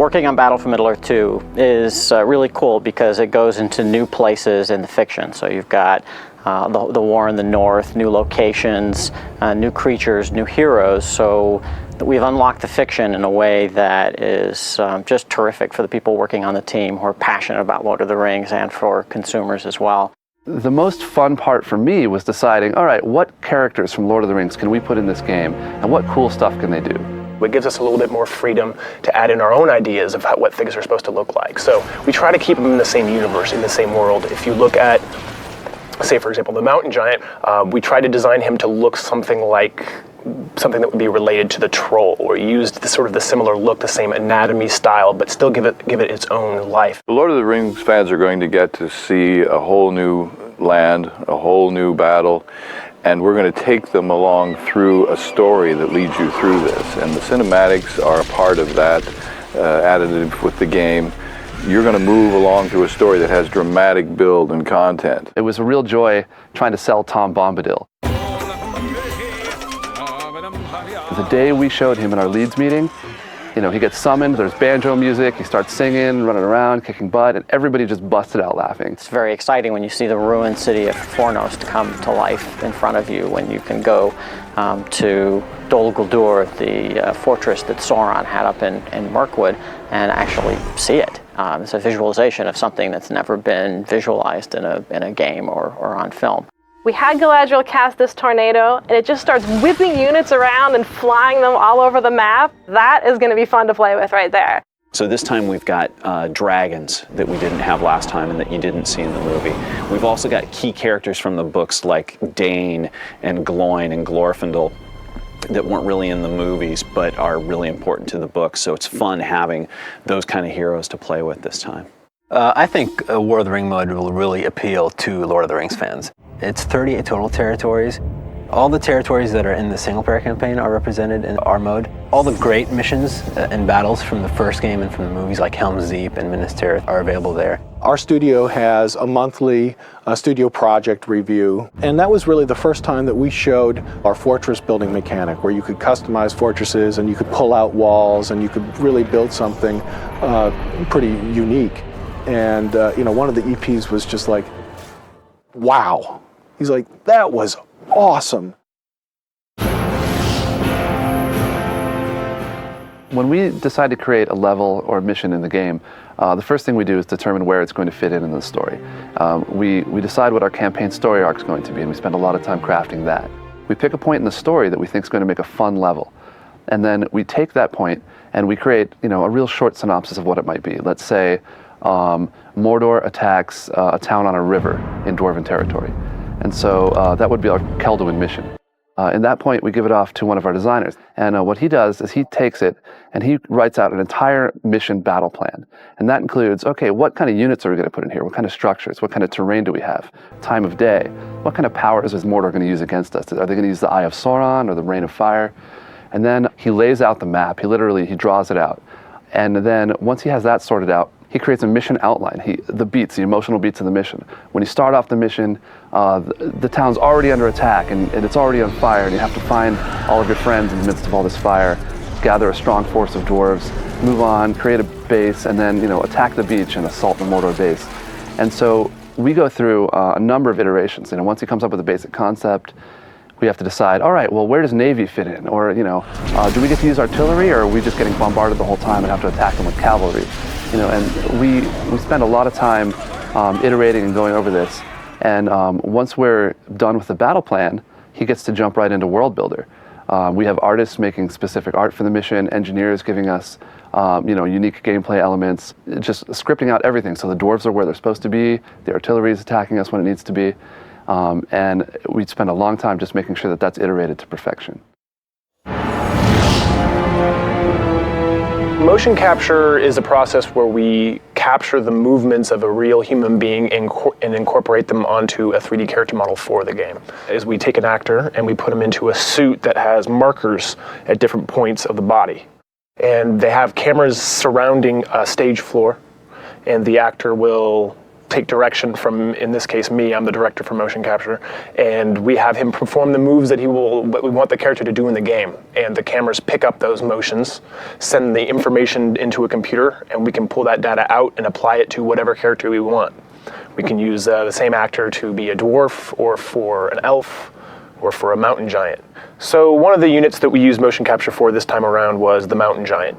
Working on Battle for Middle-earth 2 is really cool because it goes into new places in the fiction. So you've got the war in the north, new locations, new creatures, new heroes. So we've unlocked the fiction in a way that is just terrific for the people working on the team who are passionate about Lord of the Rings and for consumers as well. The most fun part for me was deciding, all right, what characters from Lord of the Rings can we put in this game and what cool stuff can they do? It gives us a little bit more freedom to add in our own ideas of what things are supposed to look like. So we try to keep them in the same universe, in the same world. If you look at, say for example, the mountain giant, we tried to design him to look something like something that would be related to the troll, or used the similar look, the same anatomy style, but still give it its own life. The Lord of the Rings fans are going to get to see a whole new land, a whole new battle, and we're going to take them along through a story that leads you through this. And the cinematics are a part of that, additive with the game. You're going to move along through a story that has dramatic build and content. It was a real joy trying to sell Tom Bombadil. The day we showed him in our Leeds meeting, he gets summoned, there's banjo music, he starts singing, running around, kicking butt, and everybody just busted out laughing. It's very exciting when you see the ruined city of Fornost come to life in front of you, when you can go to Dol Guldur, the fortress that Sauron had up in Mirkwood, and actually see it. It's a visualization of something that's never been visualized in a game or on film. We had Galadriel cast this tornado, and it just starts whipping units around and flying them all over the map. That is going to be fun to play with right there. So this time we've got dragons that we didn't have last time and that you didn't see in the movie. We've also got key characters from the books like Dane and Gloin and Glorfindel that weren't really in the movies but are really important to the book. So it's fun having those kind of heroes to play with this time. I think War of the Ring mode will really appeal to Lord of the Rings fans. It's 38 total territories. All the territories that are in the single-player campaign are represented in our mode. All the great missions and battles from the first game and from the movies like Helm's Deep and Minas Tirith are available there. Our studio has a monthly studio project review, and that was really the first time that we showed our fortress building mechanic, where you could customize fortresses and you could pull out walls and you could really build something pretty unique. And one of the EPs was just like, wow. He's like, that was awesome. When we decide to create a level or a mission in the game, the first thing we do is determine where it's going to fit in the story. We decide what our campaign story arc is going to be, and we spend a lot of time crafting that. We pick a point in the story that we think is going to make a fun level. And then we take that point and we create a real short synopsis of what it might be. Let's say Mordor attacks a town on a river in Dwarven territory. And so that would be our Kelduin mission. In that point, we give it off to one of our designers. And what he does is he takes it and he writes out an entire mission battle plan. And that includes, okay, what kind of units are we going to put in here? What kind of structures? What kind of terrain do we have? Time of day? What kind of powers is Mordor going to use against us? Are they going to use the Eye of Sauron or the Rain of Fire? And then he lays out the map. He draws it out. And then once he has that sorted out, he creates a mission outline, the emotional beats of the mission. When you start off the mission, the town's already under attack and it's already on fire, and you have to find all of your friends in the midst of all this fire, gather a strong force of dwarves, move on, create a base, and then attack the beach and assault the Mordor base. And so we go through a number of iterations. Once he comes up with a basic concept, we have to decide, all right, well, where does Navy fit in? Or, do we get to use artillery, or are we just getting bombarded the whole time and have to attack them with cavalry? And we spend a lot of time iterating and going over this. And once we're done with the battle plan, he gets to jump right into World Builder. We have artists making specific art for the mission, engineers giving us unique gameplay elements, just scripting out everything. So the dwarves are where they're supposed to be, the artillery is attacking us when it needs to be. And we spend a long time just making sure that that's iterated to perfection. Motion capture is a process where we capture the movements of a real human being and incorporate them onto a 3D character model for the game. As we take an actor and we put them into a suit that has markers at different points of the body. And they have cameras surrounding a stage floor, and the actor will take direction from, in this case, me. I'm the director for motion capture, and we have him perform the moves that we want the character to do in the game. And the cameras pick up those motions, send the information into a computer, and we can pull that data out and apply it to whatever character we want. We can use the same actor to be a dwarf, or for an elf, or for a mountain giant. So one of the units that we used motion capture for this time around was the mountain giant.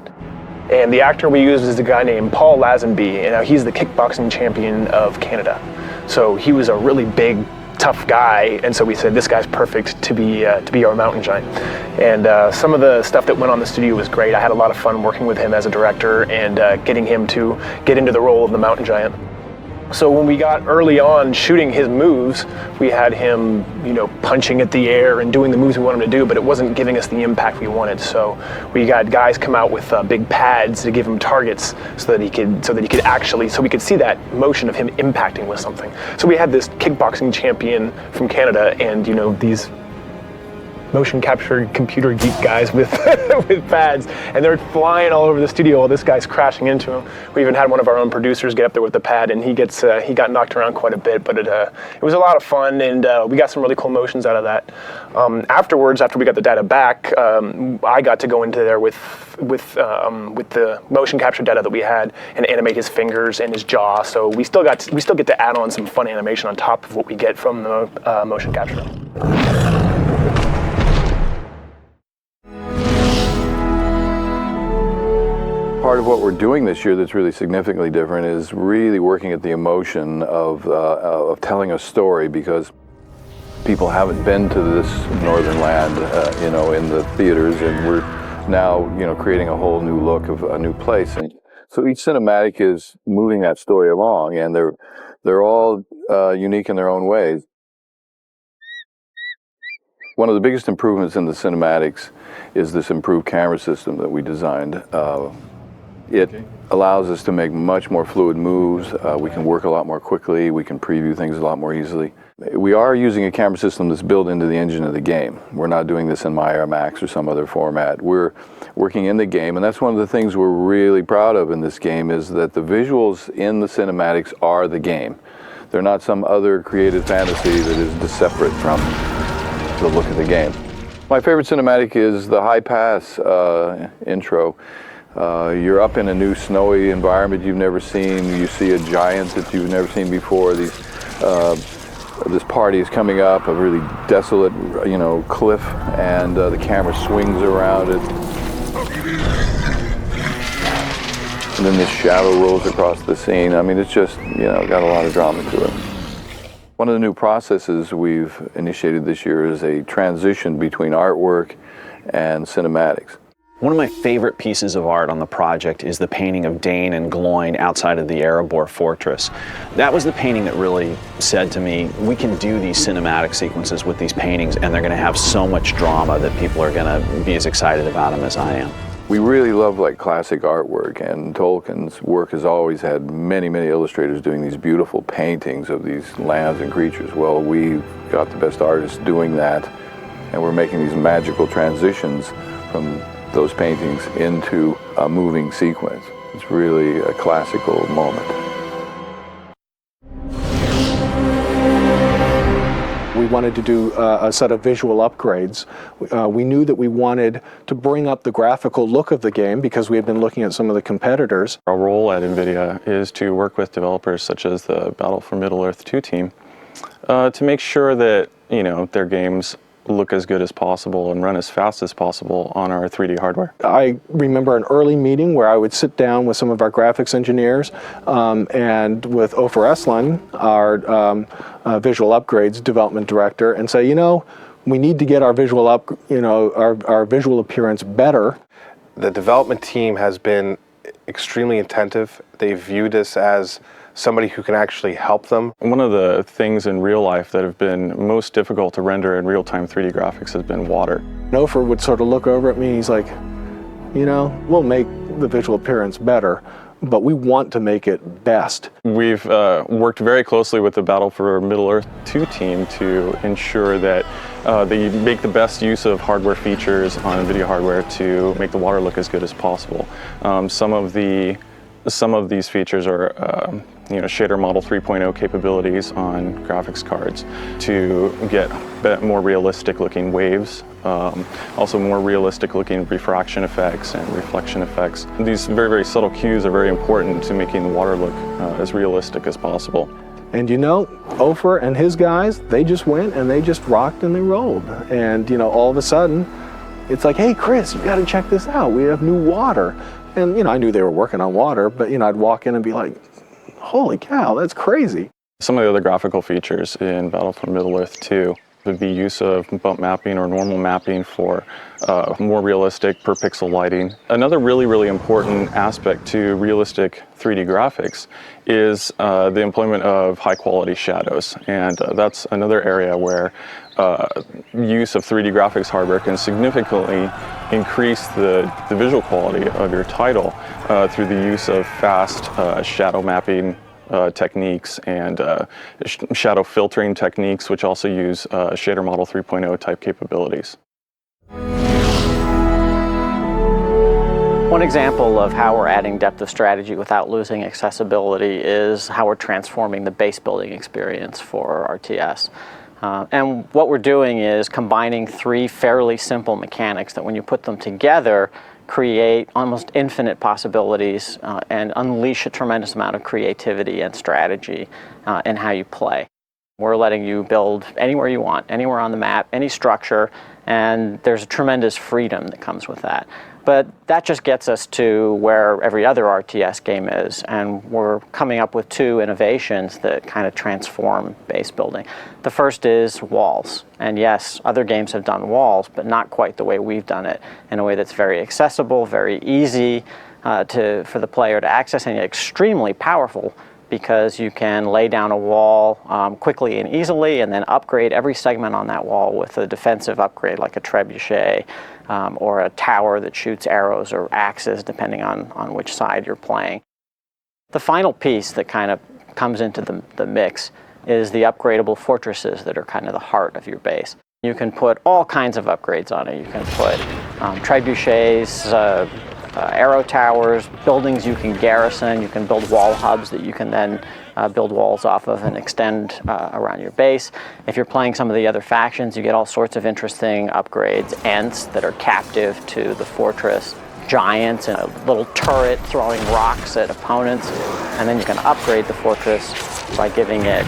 And the actor we used is a guy named Paul Lazenby, and he's the kickboxing champion of Canada. So he was a really big, tough guy, and so we said this guy's perfect to be our mountain giant. And some of the stuff that went on the studio was great. I had a lot of fun working with him as a director and getting him to get into the role of the mountain giant. So when we got early on shooting his moves, we had him, punching at the air and doing the moves we wanted him to do, but it wasn't giving us the impact we wanted. So we got guys come out with big pads to give him targets so we could see that motion of him impacting with something. So we had this kickboxing champion from Canada, and these motion capture computer geek guys with with pads, and they're flying all over the studio while this guy's crashing into him. We even had one of our own producers get up there with the pad, and he got knocked around quite a bit, but it was a lot of fun, and we got some really cool motions out of that. Afterwards, after we got the data back, I got to go into there with the motion capture data that we had and animate his fingers and his jaw. So we still get to add on some fun animation on top of what we get from the motion capture. Part of what we're doing this year that's really significantly different is really working at the emotion of telling a story, because people haven't been to this northern land, in the theaters, and we're now, creating a whole new look of a new place. And so each cinematic is moving that story along, and they're all unique in their own ways. One of the biggest improvements in the cinematics is this improved camera system that we designed. It allows us to make much more fluid moves. We can work a lot more quickly. We can preview things a lot more easily. We are using a camera system that's built into the engine of the game. We're not doing this in MyRMax or some other format. We're working in the game, and that's one of the things we're really proud of in this game, is that the visuals in the cinematics are the game. They're not some other created fantasy that is separate from the look of the game. My favorite cinematic is the high pass intro. You're up in a new snowy environment you've never seen. You see a giant that you've never seen before. This party is coming up a really desolate, cliff, and the camera swings around it. And then this shadow rolls across the scene. I mean, it's just, got a lot of drama to it. One of the new processes we've initiated this year is a transition between artwork and cinematics. One of my favorite pieces of art on the project is the painting of Dane and Gloin outside of the Erebor Fortress. That was the painting that really said to me, we can do these cinematic sequences with these paintings, and they're going to have so much drama that people are going to be as excited about them as I am. We really love classic artwork, and Tolkien's work has always had many, many illustrators doing these beautiful paintings of these lands and creatures. Well, we've got the best artists doing that, and we're making these magical transitions from those paintings into a moving sequence. It's really a classical moment. We wanted to do a set of visual upgrades. We knew that we wanted to bring up the graphical look of the game because we had been looking at some of the competitors. Our role at NVIDIA is to work with developers such as the Battle for Middle-earth 2 team to make sure that their games look as good as possible and run as fast as possible on our 3D hardware. I remember an early meeting where I would sit down with some of our graphics engineers and with Ofer Eslan, our visual upgrades development director, and say, we need to get our visual our visual appearance better. The development team has been extremely attentive. They viewed us as somebody who can actually help them. One of the things in real life that have been most difficult to render in real-time 3D graphics has been water. Ofer would sort of look over at me, he's like, we'll make the visual appearance better, but we want to make it best. We've worked very closely with the Battle for Middle-earth 2 team to ensure that they make the best use of hardware features on NVIDIA hardware to make the water look as good as possible. Some of these features are shader model 3.0 capabilities on graphics cards to get more realistic looking waves, also more realistic looking refraction effects and reflection effects. These very, very subtle cues are very important to making the water look as realistic as possible. And Ofer and his guys, they just went and they just rocked and they rolled. And all of a sudden, it's like, hey Chris, you gotta check this out. We have new water. And I knew they were working on water, but I'd walk in and be like, holy cow, that's crazy. Some of the other graphical features in Battle for Middle-earth 2 would be use of bump mapping or normal mapping for more realistic per pixel lighting. Another really, really important aspect to realistic 3D graphics is the employment of high quality shadows. And that's another area where use of 3D graphics hardware can significantly increase the visual quality of your title through the use of fast shadow mapping techniques and shadow filtering techniques, which also use shader model 3.0 type capabilities. One example of how we're adding depth of strategy without losing accessibility is how we're transforming the base building experience for RTS. And what we're doing is combining three fairly simple mechanics that when you put them together create almost infinite possibilities and unleash a tremendous amount of creativity and strategy in how you play. We're letting you build anywhere you want, anywhere on the map, any structure, and there's a tremendous freedom that comes with that. But that just gets us to where every other RTS game is, and we're coming up with two innovations that kind of transform base building. The first is walls. And yes, other games have done walls, but not quite the way we've done it, in a way that's very accessible, very easy for the player to access, and extremely powerful, because you can lay down a wall quickly and easily and then upgrade every segment on that wall with a defensive upgrade like a trebuchet or a tower that shoots arrows or axes depending on which side you're playing. The final piece that kind of comes into the mix is the upgradable fortresses that are kind of the heart of your base. You can put all kinds of upgrades on it. You can put trebuchets, arrow towers, buildings you can garrison. You can build wall hubs that you can then build walls off of and extend around your base. If you're playing some of the other factions, you get all sorts of interesting upgrades. Ents that are captive to the fortress, giants and a little turret throwing rocks at opponents, and then you can upgrade the fortress by giving it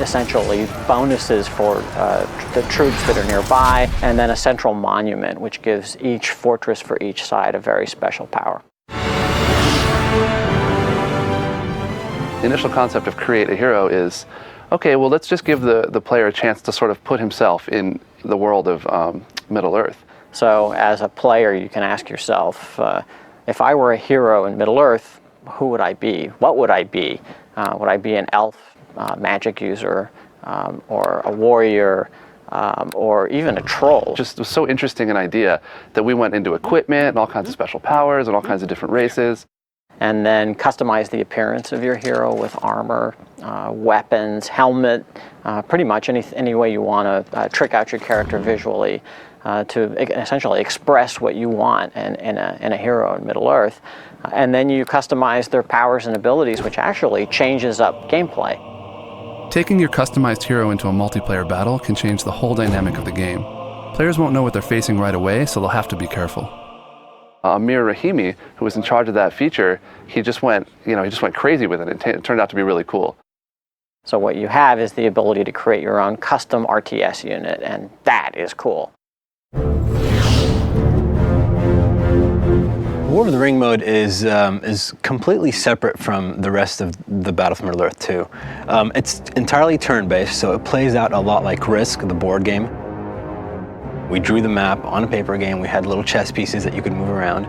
essentially bonuses for the troops that are nearby, and then a central monument which gives each fortress for each side a very special power. The initial concept of create a hero is, okay, well, let's just give the player a chance to sort of put himself in the world of Middle-earth. So as a player, you can ask yourself, if I were a hero in Middle-earth, who would I be? What would I be? Would I be an elf, magic user, or a warrior, or even a troll? Just was so interesting an idea that we went into equipment and all kinds of special powers and all kinds of different races. And then customize the appearance of your hero with armor, weapons, helmet, pretty much any way you want to trick out your character visually to essentially express what you want in a hero in Middle-earth. And then you customize their powers and abilities, which actually changes up gameplay. Taking your customized hero into a multiplayer battle can change the whole dynamic of the game. Players won't know what they're facing right away, so they'll have to be careful. Amir Rahimi, who was in charge of that feature, he just went crazy with it. It turned out to be really cool. So what you have is the ability to create your own custom RTS unit, and that is cool. War of the Ring mode is completely separate from the rest of the Battle for Middle-earth 2. It's entirely turn-based, so it plays out a lot like Risk, the board game. We drew the map on a paper game. We had little chess pieces that you could move around,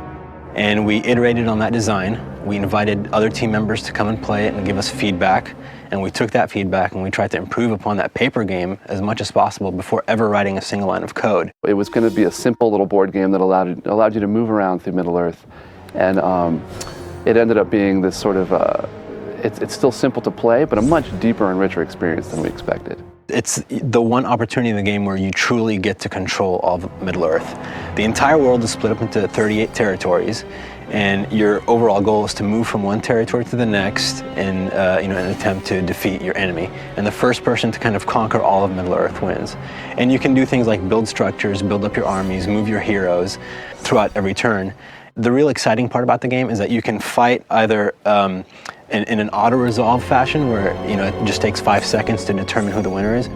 and we iterated on that design. We invited other team members to come and play it and give us feedback, and we took that feedback and we tried to improve upon that paper game as much as possible before ever writing a single line of code. It was going to be a simple little board game that allowed you to move around through Middle-earth, and it ended up being this sort of it's still simple to play, but a much deeper and richer experience than we expected. It's the one opportunity in the game where you truly get to control all of Middle-earth. The entire world is split up into 38 territories, and your overall goal is to move from one territory to the next in an attempt to defeat your enemy. And the first person to kind of conquer all of Middle-earth wins. And you can do things like build structures, build up your armies, move your heroes throughout every turn. The real exciting part about the game is that you can fight either in an auto-resolve fashion where it just takes 5 seconds to determine who the winner is,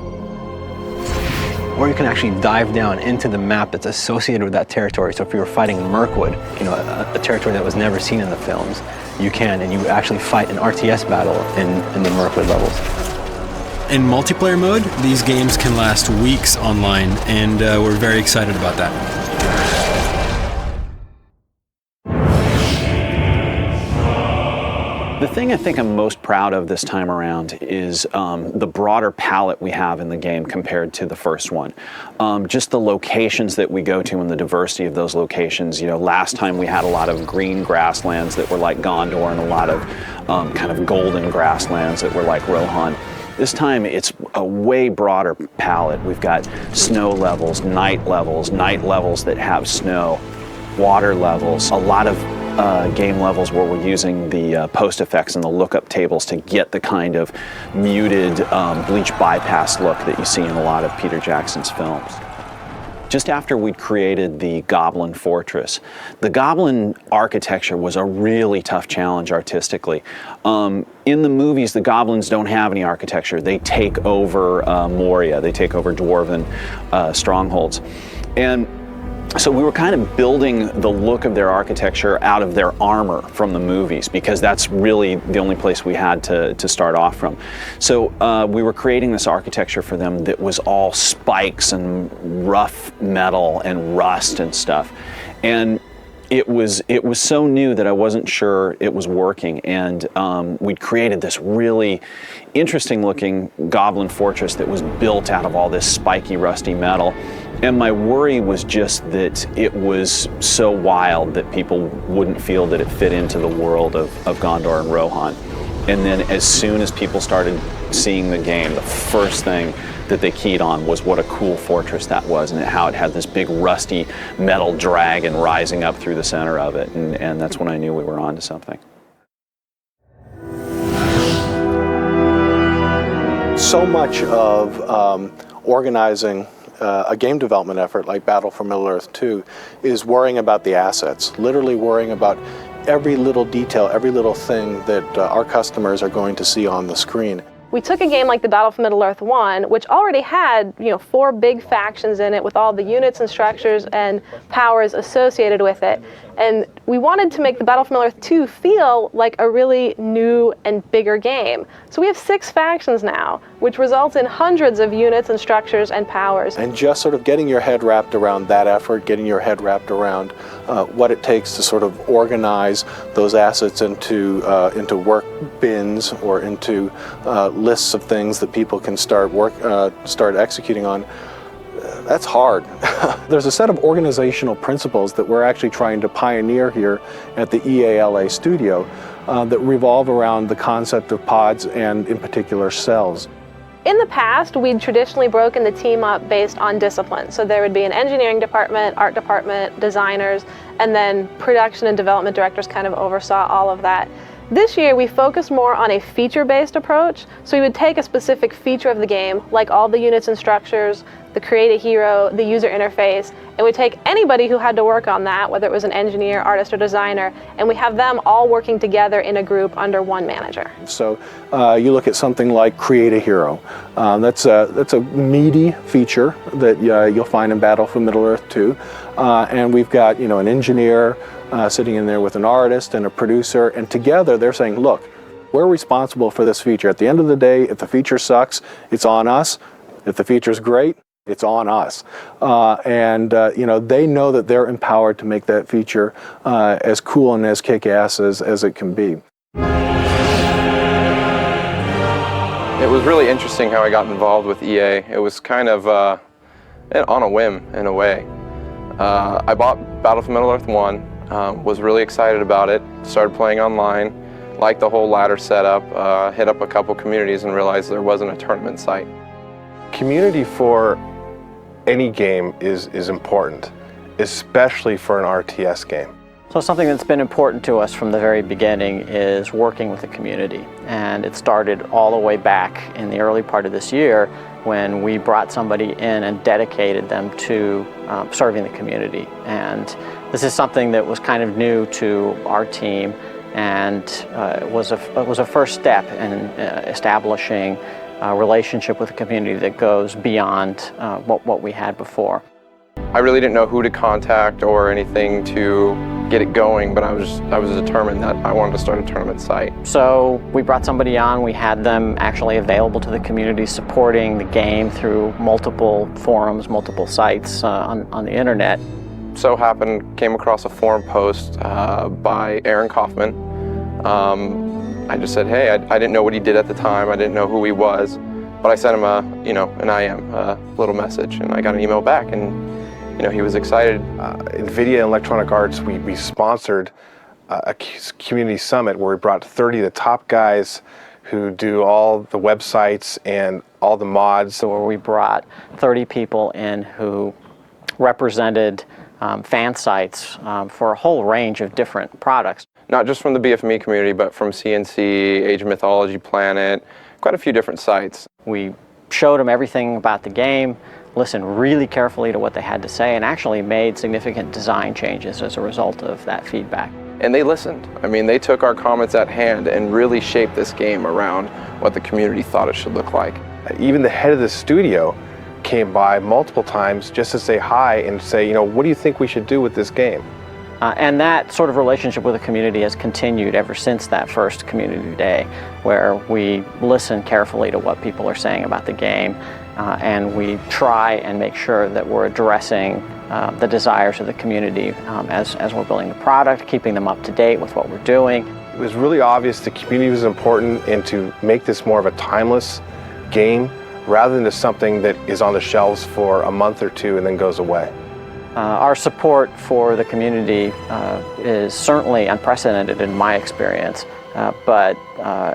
or you can actually dive down into the map that's associated with that territory. So if you were fighting Mirkwood, a territory that was never seen in the films, you can, and you actually fight an RTS battle in the Mirkwood levels. In multiplayer mode, these games can last weeks online, and we're very excited about that. The thing I think I'm most proud of this time around is the broader palette we have in the game compared to the first one. Just the locations that we go to and the diversity of those locations. Last time we had a lot of green grasslands that were like Gondor and a lot of kind of golden grasslands that were like Rohan. This time it's a way broader palette. We've got snow levels, night levels that have snow, water levels, a lot of game levels where we're using the post effects and the lookup tables to get the kind of muted bleach bypass look that you see in a lot of Peter Jackson's films. Just after we'd created the Goblin Fortress, the Goblin architecture was a really tough challenge artistically. In the movies, the Goblins don't have any architecture. They take over Moria, they take over dwarven strongholds. And so we were kind of building the look of their architecture out of their armor from the movies, because that's really the only place we had to start off from. So we were creating this architecture for them that was all spikes and rough metal and rust and stuff. And it was so new that I wasn't sure it was working, and we'd created this really interesting looking Goblin Fortress that was built out of all this spiky, rusty metal. And my worry was just that it was so wild that people wouldn't feel that it fit into the world of Gondor and Rohan. And then as soon as people started seeing the game, the first thing that they keyed on was what a cool fortress that was, and how it had this big rusty metal dragon rising up through the center of it. And that's when I knew we were onto something. So much of organizing a game development effort like Battle for Middle-earth 2 is worrying about the assets, literally worrying about every little detail, every little thing that our customers are going to see on the screen. We took a game like the Battle for Middle-earth 1, which already had 4 big factions in it with all the units and structures and powers associated with it. And we wanted to make the Battle for Middle-earth 2 feel like a really new and bigger game. So we have 6 factions now, which results in hundreds of units and structures and powers. And just sort of getting your head wrapped around that effort, getting your head wrapped around what it takes to sort of organize those assets into work bins or into lists of things that people can start executing on. That's hard. There's a set of organizational principles that we're actually trying to pioneer here at the EALA studio that revolve around the concept of pods and, in particular, cells. In the past, we'd traditionally broken the team up based on discipline. So there would be an engineering department, art department, designers, and then production and development directors kind of oversaw all of that. This year, we focused more on a feature-based approach. So we would take a specific feature of the game, like all the units and structures, the create a hero, the user interface, and we take anybody who had to work on that, whether it was an engineer, artist, or designer, and we have them all working together in a group under one manager. So you look at something like create a hero. That's a meaty feature that you'll find in Battle for Middle-earth 2. And we've got an engineer sitting in there with an artist and a producer, and together they're saying, look, we're responsible for this feature. At the end of the day, if the feature sucks, it's on us. If the feature's great, it's on us. They know that they're empowered to make that feature as cool and as kick-ass as it can be. It was really interesting how I got involved with EA. It was kind of on a whim, in a way. I bought Battle for Middle-earth 1, was really excited about it, started playing online, liked the whole ladder setup, hit up a couple communities and realized there wasn't a tournament site. Community for any game is important, especially for an RTS game. So something that's been important to us from the very beginning is working with the community. And it started all the way back in the early part of this year when we brought somebody in and dedicated them to serving the community. And this is something that was kind of new to our team, and it was a first step in establishing a relationship with the community that goes beyond what we had before. I really didn't know who to contact or anything to get it going, but I was determined that I wanted to start a tournament site. So we brought somebody on, we had them actually available to the community, supporting the game through multiple forums, multiple sites on the internet. So happened, came across a forum post by Aaron Kaufman. I just said, hey, I didn't know what he did at the time, I didn't know who he was, but I sent him an IM, a little message, and I got an email back, and he was excited. NVIDIA and Electronic Arts, we sponsored a community summit where we brought 30 of the top guys who do all the websites and all the mods. So where we brought 30 people in who represented fan sites for a whole range of different products. Not just from the BFME community, but from CNC, Age of Mythology, Planet, quite a few different sites. We showed them everything about the game, listened really carefully to what they had to say, and actually made significant design changes as a result of that feedback. And they listened. I mean, they took our comments at hand and really shaped this game around what the community thought it should look like. Even the head of the studio came by multiple times just to say hi and say, what do you think we should do with this game? And that sort of relationship with the community has continued ever since that first community day, where we listen carefully to what people are saying about the game, and we try and make sure that we're addressing the desires of the community as we're building the product, keeping them up to date with what we're doing. It was really obvious the community was important, and to make this more of a timeless game rather than just something that is on the shelves for a month or two and then goes away. Our support for the community is certainly unprecedented in my experience, but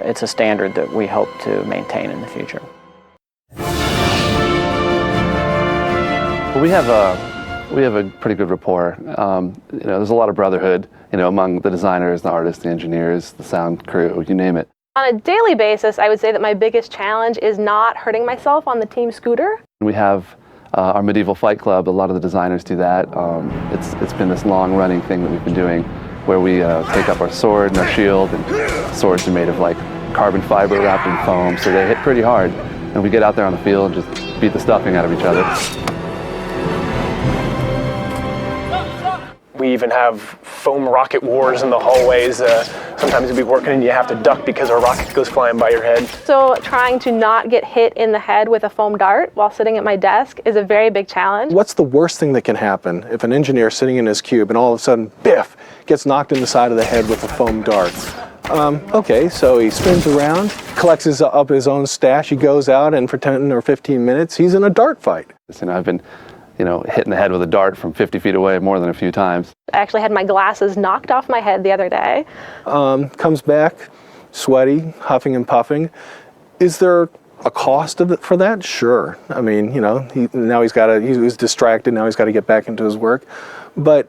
it's a standard that we hope to maintain in the future. Well, we have a pretty good rapport. There's a lot of brotherhood, among the designers, the artists, the engineers, the sound crew, you name it. On a daily basis, I would say that my biggest challenge is not hurting myself on the team scooter. We have our Medieval Fight Club. A lot of the designers do that. It's been this long-running thing that we've been doing, where we take up our sword and our shield, and swords are made of carbon fiber wrapped in foam, so they hit pretty hard. And we get out there on the field and just beat the stuffing out of each other. We even have foam rocket wars in the hallways. Sometimes you'll be working and you have to duck because a rocket goes flying by your head. So trying to not get hit in the head with a foam dart while sitting at my desk is a very big challenge. What's the worst thing that can happen if an engineer is sitting in his cube and all of a sudden, biff, gets knocked in the side of the head with a foam dart? Okay, so he spins around, collects up his own stash, he goes out, and for 10 or 15 minutes, he's in a dart fight. I've been hit in the head with a dart from 50 feet away more than a few times. I actually had my glasses knocked off my head the other day. Comes back, sweaty, huffing and puffing. Is there a cost for that? Sure. I mean, he was distracted, now he's got to get back into his work. But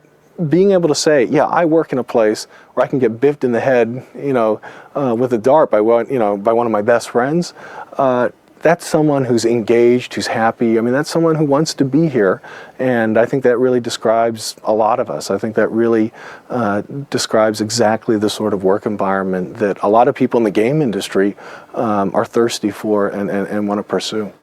being able to say, yeah, I work in a place where I can get biffed in the head, with a dart by one of my best friends, that's someone who's engaged, who's happy. I mean, that's someone who wants to be here. And I think that really describes a lot of us. I think that really describes exactly the sort of work environment that a lot of people in the game industry are thirsty for and want to pursue.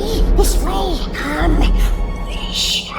This way. Vicious.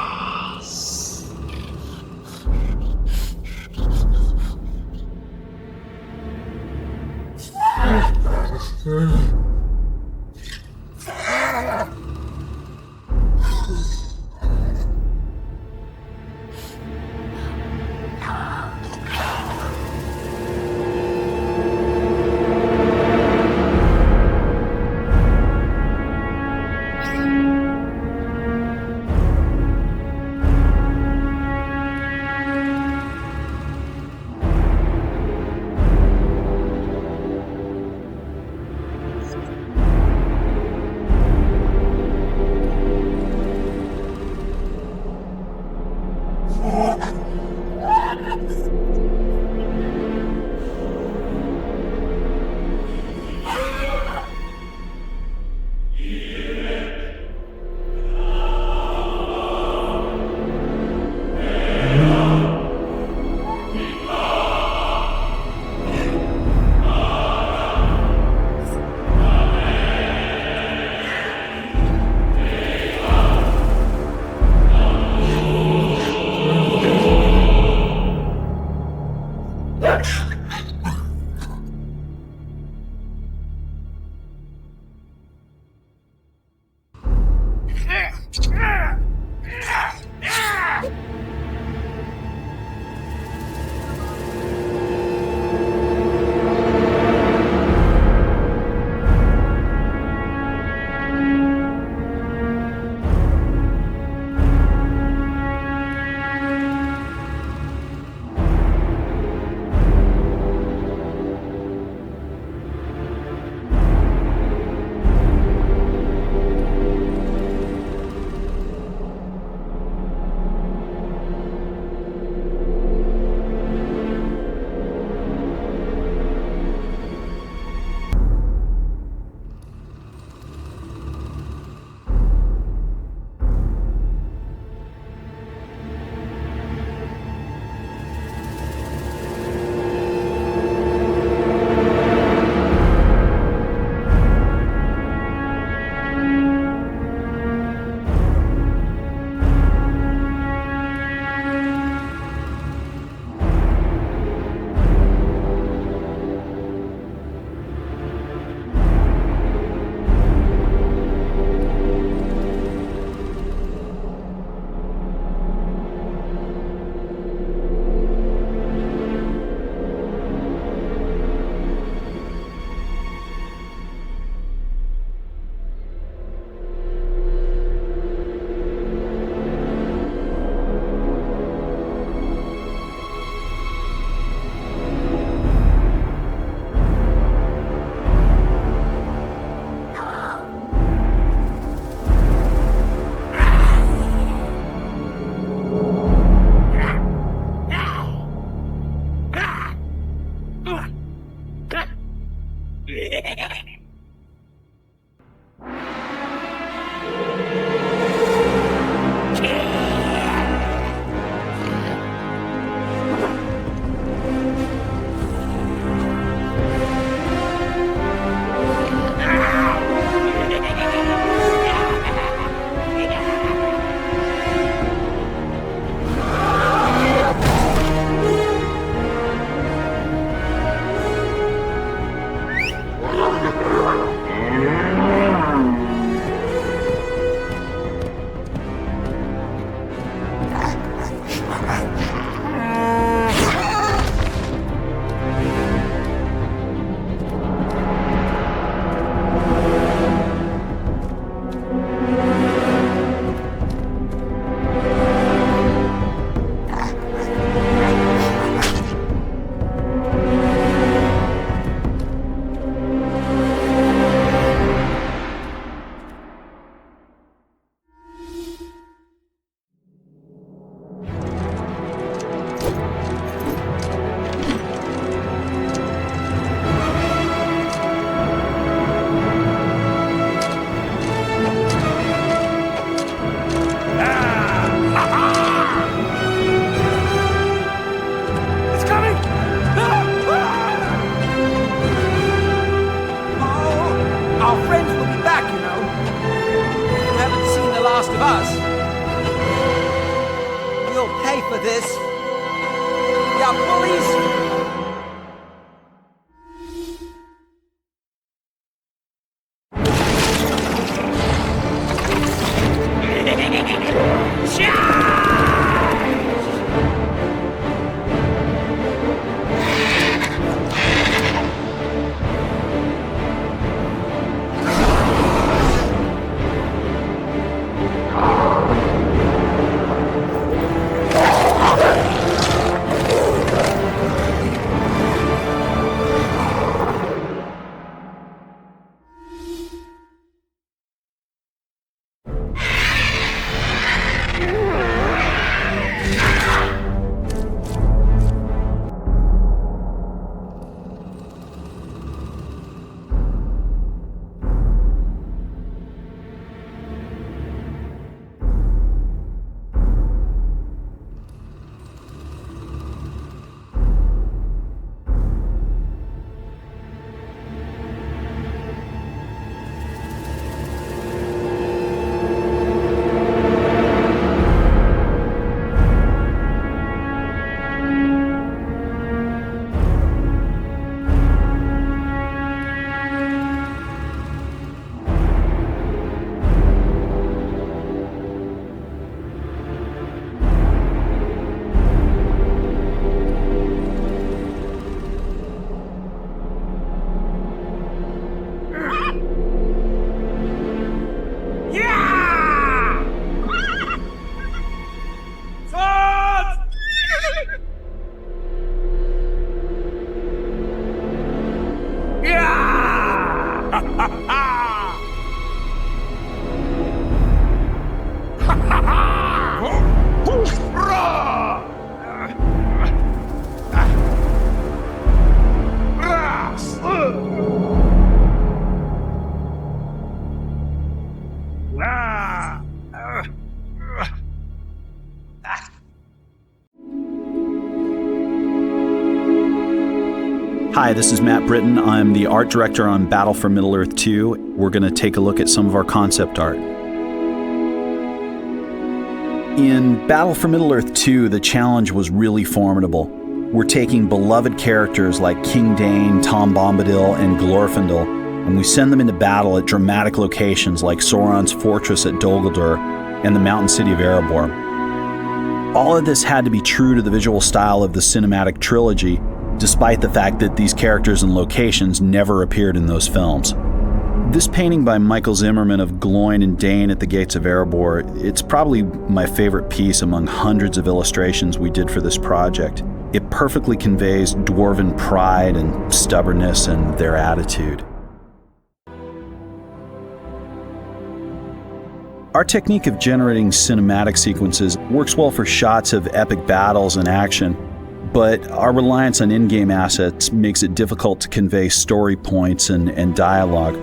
of us. You'll pay for this. Ya bullies! Hi, this is Matt Britton. I'm the art director on Battle for Middle-earth 2. We're going to take a look at some of our concept art. In Battle for Middle-earth 2, the challenge was really formidable. We're taking beloved characters like King Dane, Tom Bombadil, and Glorfindel, and we send them into battle at dramatic locations like Sauron's fortress at Dol Guldur and the mountain city of Erebor. All of this had to be true to the visual style of the cinematic trilogy, despite the fact that these characters and locations never appeared in those films. This painting by Michael Zimmerman of Gloin and Dane at the Gates of Erebor, it's probably my favorite piece among hundreds of illustrations we did for this project. It perfectly conveys dwarven pride and stubbornness and their attitude. Our technique of generating cinematic sequences works well for shots of epic battles and action, but our reliance on in-game assets makes it difficult to convey story points and dialogue.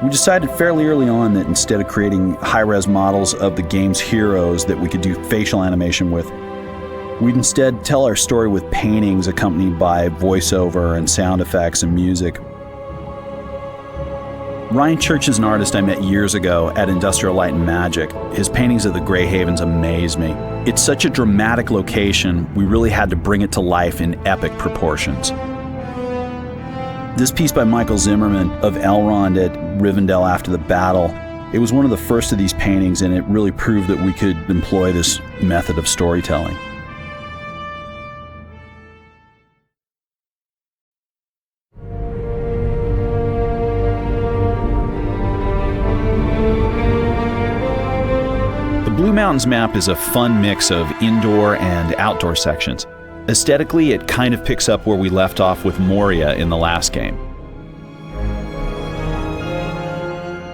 We decided fairly early on that instead of creating high-res models of the game's heroes that we could do facial animation with, we'd instead tell our story with paintings accompanied by voiceover and sound effects and music. Ryan Church is an artist I met years ago at Industrial Light and Magic. His paintings of the Grey Havens amaze me. It's such a dramatic location, we really had to bring it to life in epic proportions. This piece by Michael Zimmerman of Elrond at Rivendell after the battle, it was one of the first of these paintings, and it really proved that we could employ this method of storytelling. Blue Mountains map is a fun mix of indoor and outdoor sections. Aesthetically, it kind of picks up where we left off with Moria in the last game.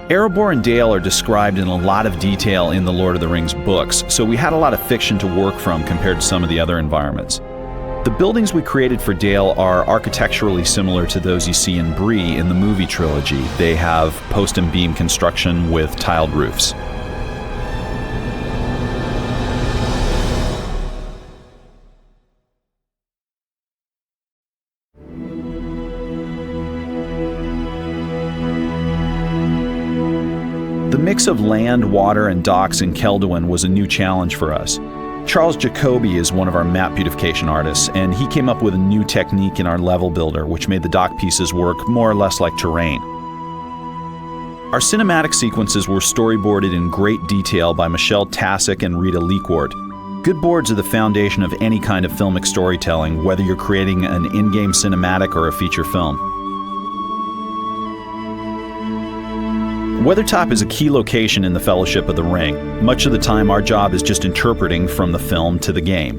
Erebor and Dale are described in a lot of detail in the Lord of the Rings books, so we had a lot of fiction to work from compared to some of the other environments. The buildings we created for Dale are architecturally similar to those you see in Bree in the movie trilogy. They have post and beam construction with tiled roofs. The mix mix of land, water, and docks in Kelduin was a new challenge for us. Charles Jacoby is one of our map beautification artists, and he came up with a new technique in our level builder, which made the dock pieces work more or less like terrain. Our cinematic sequences were storyboarded in great detail by Michelle Tasic and Rita Leakwart. Good boards are the foundation of any kind of filmic storytelling, whether you're creating an in-game cinematic or a feature film. Weathertop is a key location in the Fellowship of the Ring. Much of the time, our job is just interpreting from the film to the game.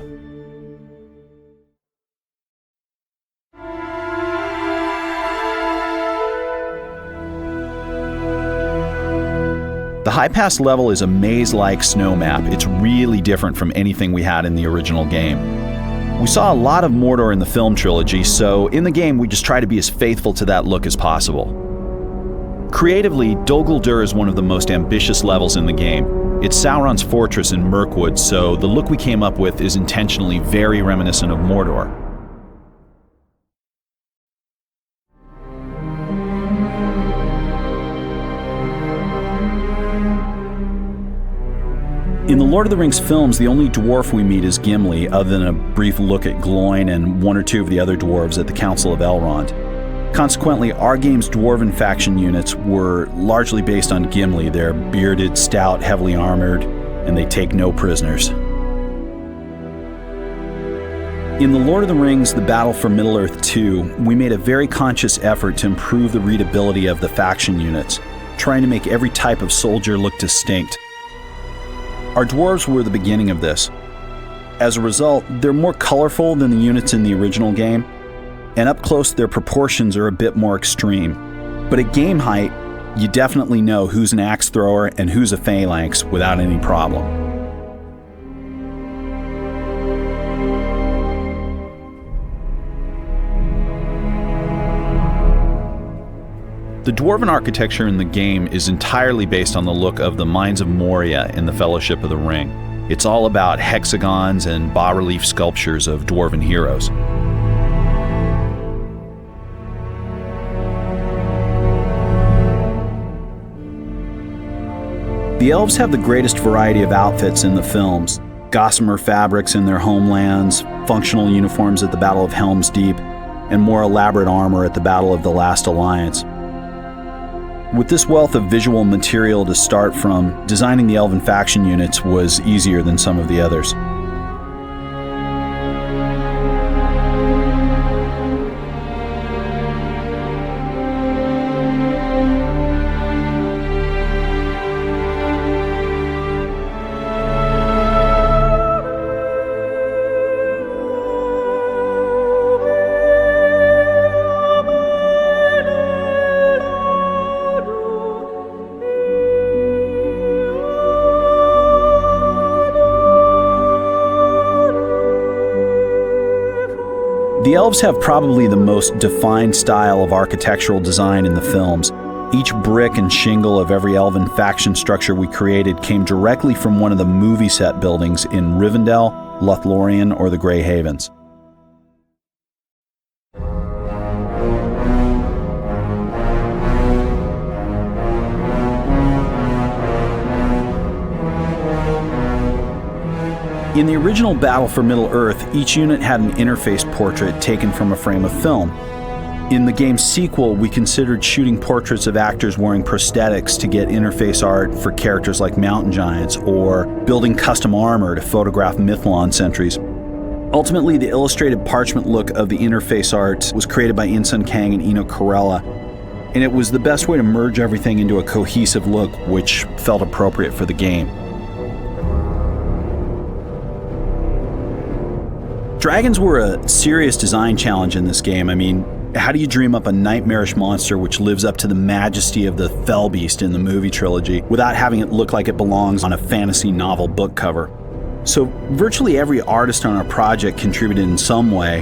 The High Pass level is a maze-like snow map. It's really different from anything we had in the original game. We saw a lot of Mordor in the film trilogy, so in the game we just try to be as faithful to that look as possible. Creatively, Dol Guldur is one of the most ambitious levels in the game. It's Sauron's fortress in Mirkwood, so the look we came up with is intentionally very reminiscent of Mordor. In the Lord of the Rings films, the only dwarf we meet is Gimli, other than a brief look at Gloin and one or two of the other dwarves at the Council of Elrond. Consequently, our game's dwarven faction units were largely based on Gimli. They're bearded, stout, heavily armored, and they take no prisoners. In The Lord of the Rings, The Battle for Middle-earth 2, we made a very conscious effort to improve the readability of the faction units, trying to make every type of soldier look distinct. Our dwarves were the beginning of this. As a result, they're more colorful than the units in the original game, and up close their proportions are a bit more extreme. But at game height, you definitely know who's an axe thrower and who's a phalanx without any problem. The dwarven architecture in the game is entirely based on the look of the Mines of Moria in the Fellowship of the Ring. It's all about hexagons and bas-relief sculptures of dwarven heroes. The elves have the greatest variety of outfits in the films. Gossamer fabrics in their homelands, functional uniforms at the Battle of Helm's Deep, and more elaborate armor at the Battle of the Last Alliance. With this wealth of visual material to start from, designing the elven faction units was easier than some of the others. The elves have probably the most defined style of architectural design in the films. Each brick and shingle of every elven faction structure we created came directly from one of the movie set buildings in Rivendell, Lothlorien, or the Grey Havens. In the original Battle for Middle-earth, each unit had an interface portrait taken from a frame of film. In the game's sequel, we considered shooting portraits of actors wearing prosthetics to get interface art for characters like mountain giants, or building custom armor to photograph Mithlon sentries. Ultimately, the illustrated parchment look of the interface art was created by Insun Kang and Eno Corella, and it was the best way to merge everything into a cohesive look which felt appropriate for the game. Dragons were a serious design challenge in this game. I mean, how do you dream up a nightmarish monster which lives up to the majesty of the Fell Beast in the movie trilogy without having it look like it belongs on a fantasy novel book cover? So virtually every artist on our project contributed in some way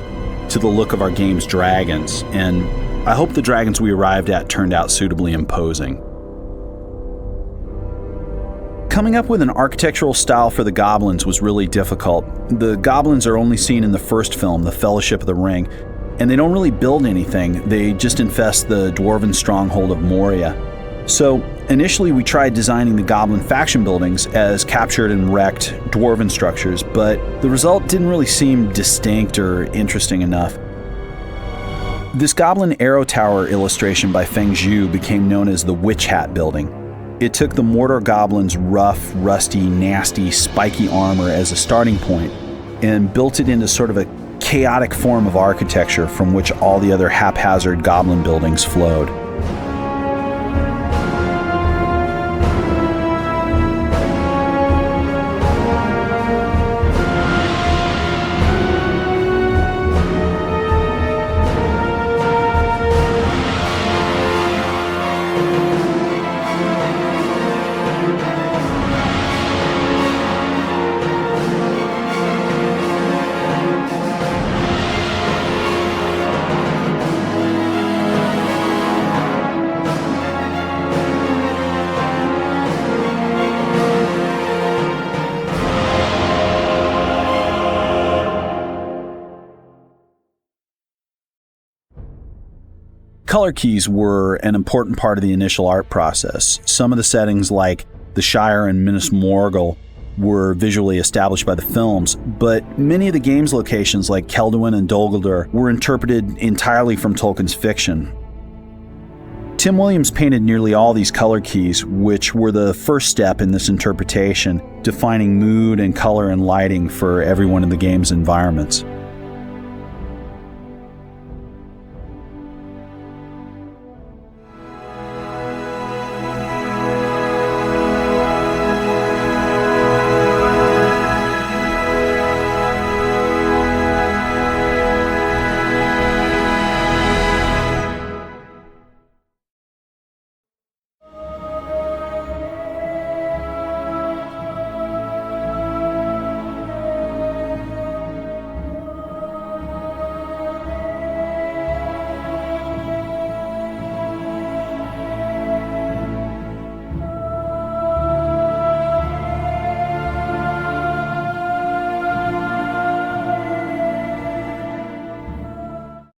to the look of our game's dragons, and I hope the dragons we arrived at turned out suitably imposing. Coming up with an architectural style for the goblins was really difficult. The goblins are only seen in the first film, The Fellowship of the Ring, and they don't really build anything. They just infest the dwarven stronghold of Moria. So Initially, we tried designing the Goblin faction buildings as captured and wrecked dwarven structures, but the result didn't really seem distinct or interesting enough. This Goblin Arrow Tower illustration by Feng Zhu became known as the Witch Hat Building. It took the Mordor Goblin's rough, rusty, nasty, spiky armor as a starting point and built it into sort of a chaotic form of architecture from which all the other haphazard Goblin buildings flowed. Color keys were an important part of the initial art process. Some of the settings, like the Shire and Minas Morgul, were visually established by the films, but many of the game's locations, like Keldwyn and Dol Guldur, were interpreted entirely from Tolkien's fiction. Tim Williams painted nearly all these color keys, which were the first step in this interpretation, defining mood and color and lighting for everyone in the game's environments.